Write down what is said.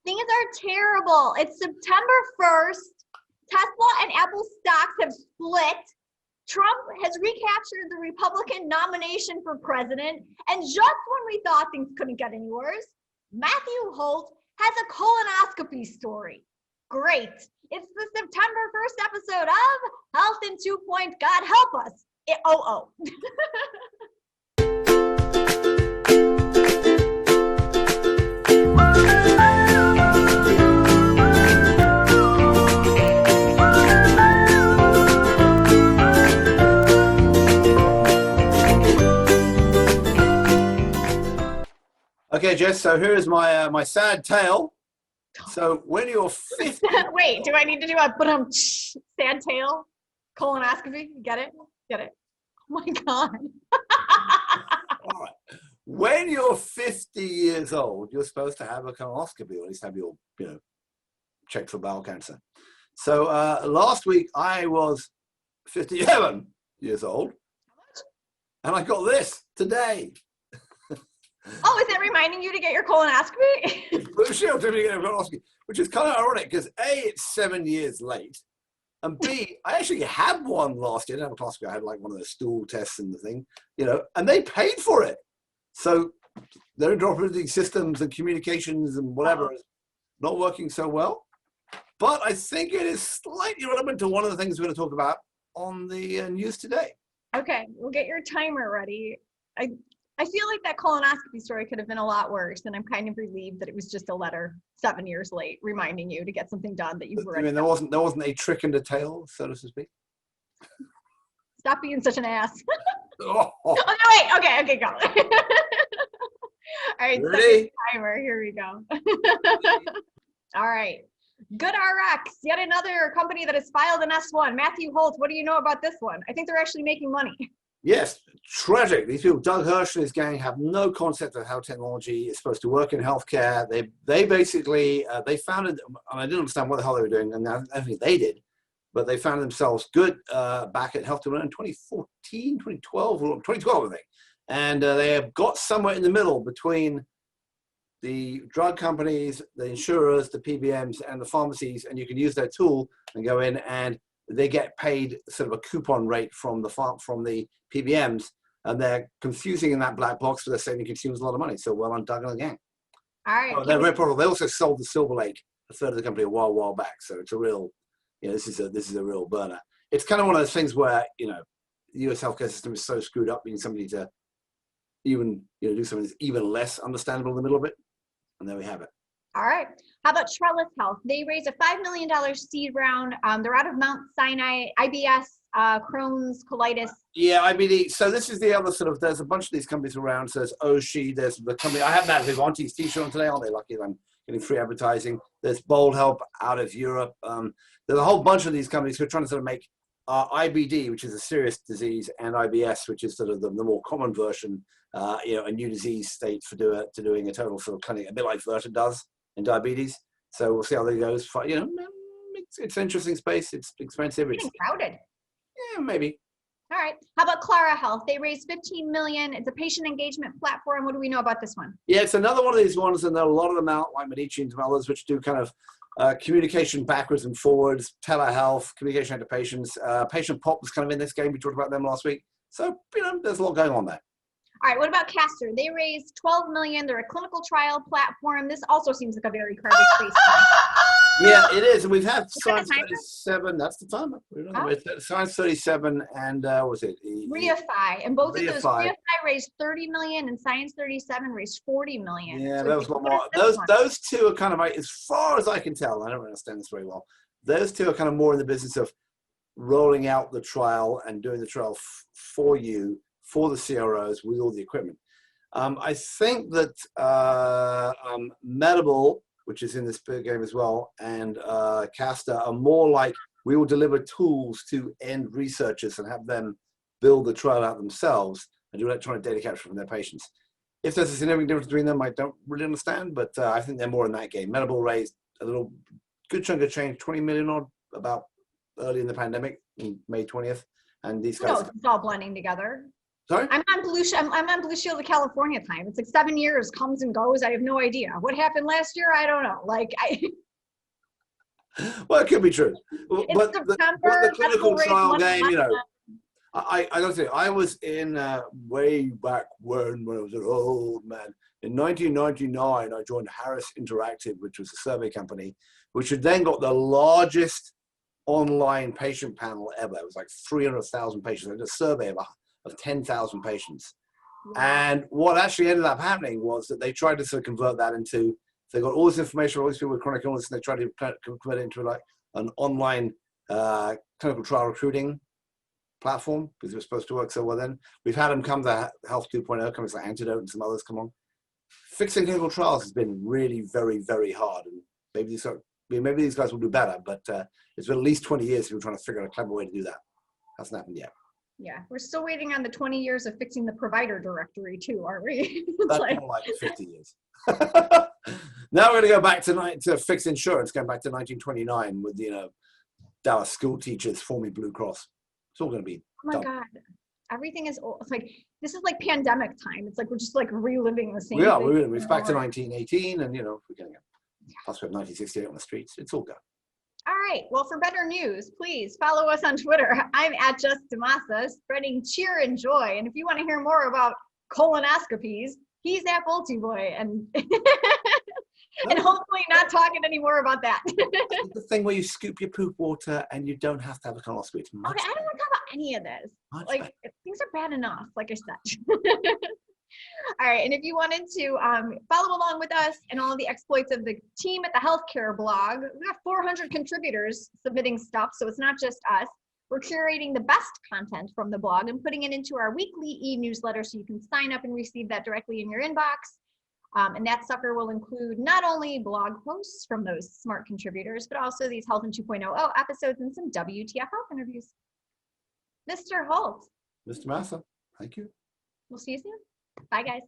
Things are terrible. It's September 1st. Tesla and Apple stocks have split. Trump has recaptured the Republican nomination for president. And just when we thought things couldn't get any worse, Matthew Holt has a colonoscopy story. Great. It's the September 1st episode of Health in 2 Point. God help us. Okay, Jess, so here's my sad tale. So when you're 50... Wait, do I need to do a sad tale? Colonoscopy? Get it? Get it? Oh my God. All right. When you're 50 years old, you're supposed to have a colonoscopy, or at least have your, checked for bowel cancer. So last week I was 57 years old, and I got this today. Oh, is it reminding you to get your colonoscopy? Which is kind of ironic because A, it's 7 years late, and B, I actually had one last year. I didn't have a colonoscopy. I had like one of the stool tests and the thing, and they paid for it. So their operating systems and communications and whatever is not working so well. But I think it is slightly relevant to one of the things we're going to talk about on the news today. Okay, we'll get your timer ready. I feel like that colonoscopy story could have been a lot worse, and I'm kind of relieved that it was just a letter 7 years late reminding you to get something done that you've already done. There wasn't a trick in the tail, so to speak. Stop being such an ass. Oh no, wait. Okay, go. All right, ready? Timer. Here we go. All right. GoodRx, yet another company that has filed an S1. Matthew Holt, what do you know about this one? I think they're actually making money. Yes, tragic. These people, Doug Hirsch and his gang, have no concept of how technology is supposed to work in healthcare. They basically, they founded, and I didn't understand what the hell they were doing, and I think they did, but they found themselves good back at Health in 2014, 2012, I think. And they have got somewhere in the middle between the drug companies, the insurers, the PBMs, and the pharmacies, and you can use their tool and go in and they get paid sort of a coupon rate from the PBMs, and they're confusing in that black box, but they're saving consumers a lot of money. So well on Doug and the gang. All right. They're very profitable. They also sold the Silver Lake, a third of the company, a while back. So it's a real, this is a real burner. It's kind of one of those things where the U.S. healthcare system is so screwed up, you need somebody to even do something that's even less understandable in the middle of it, and there we have it. All right. How about Trellis Health? They raised a $5 million seed round. They're out of Mount Sinai, IBS, Crohn's, colitis. Yeah, IBD. So this is the other sort of, there's a bunch of these companies around. So there's Oshi, there's the company, I haven't had Vivanti's t-shirt on today, aren't they? Lucky I'm getting free advertising. There's Bold Help out of Europe. There's a whole bunch of these companies who are trying to sort of make IBD, which is a serious disease, and IBS, which is sort of the more common version, a new disease state to doing a total sort of clinic, a bit like Verta does in diabetes. So we'll see how that goes. It's an interesting space. It's expensive. It's crowded. Yeah, maybe. All right. How about Clara Health? They raised $15 million. It's a patient engagement platform. What do we know about this one? Yeah, it's another one of these ones, and there are a lot of them out, like Medici and some others, which do kind of communication backwards and forwards, telehealth, communication to patients. Patient Pop was kind of in this game. We talked about them last week. So, there's a lot going on there. All right, what about Castor? They raised $12 million. They're a clinical trial platform. This also seems like a very crowded space. Yeah, it is. And we've had Science 37. That's the timer. Science 37 and what was it? Reify. And both of those, Reify raised $30 million and Science 37 raised $40 million. Yeah, so that was a lot more. Those two are kind of, as far as I can tell, I don't understand this very well, those two are kind of more in the business of rolling out the trial and doing the trial for you, for the CROs with all the equipment. I think that Medable, which is in this big game as well, and Castor are more like, we will deliver tools to end researchers and have them build the trial out themselves and do electronic data capture from their patients. If there's a significant difference between them, I don't really understand, but I think they're more in that game. Medable raised a good chunk of change, 20 million odd, about early in the pandemic, in May 20th. And these guys... it's all blending together. Sorry? I'm on Blue Shield of California time. It's like 7 years, comes and goes. I have no idea. What happened last year? I don't know. Well, it could be true. It's But September. the clinical medical trial rates game, went you up. know, I gotta say, I was in way back when I was an old man. In 1999, I joined Harris Interactive, which was a survey company, which had then got the largest online patient panel ever. It was like 300,000 patients. I did a survey of 10,000 patients. And what actually ended up happening was that they tried to sort of convert that into, they got all this information, all these people with chronic illness, and they tried to convert it into like an online clinical trial recruiting platform, because it was supposed to work so well then. We've had them come to Health 2.0, companies like Antidote and some others come on. Fixing clinical trials has been really very, very hard. And maybe these guys will do better, but it's been at least 20 years people trying to figure out a clever way to do that. Hasn't happened yet. Yeah, we're still waiting on the 20 years of fixing the provider directory too, aren't we? That's more like 50 years. Now we're going to go back to fix insurance, going back to 1929 with, Dallas school teachers forming Blue Cross. It's all going to be Oh my God. Everything is old. It's like, this is like pandemic time. It's like, we're just like reliving the same thing. We're back to 1918 and, we're getting it. Plus we have 1968 on the streets. It's all good. All right. Well, for better news, please follow us on Twitter. I'm at Jess and spreading cheer and joy. And if you want to hear more about colonoscopies, he's at Boy and and hopefully not talking anymore about that. The thing where you scoop your poop water and you don't have to have a colonoscopy. It's much Okay, I don't want to talk about any of this. better. Things are bad enough, like I said. All right, and if you wanted to follow along with us and all of the exploits of the team at the healthcare blog, we got 400 contributors submitting stuff, so it's not just us. We're curating the best content from the blog and putting it into our weekly e-newsletter so you can sign up and receive that directly in your inbox. And that sucker will include not only blog posts from those smart contributors, but also these Health in 2.0 episodes and some WTF Health interviews. Mr. Holt. Mr. Massa, thank you. We'll see you soon. Bye, guys.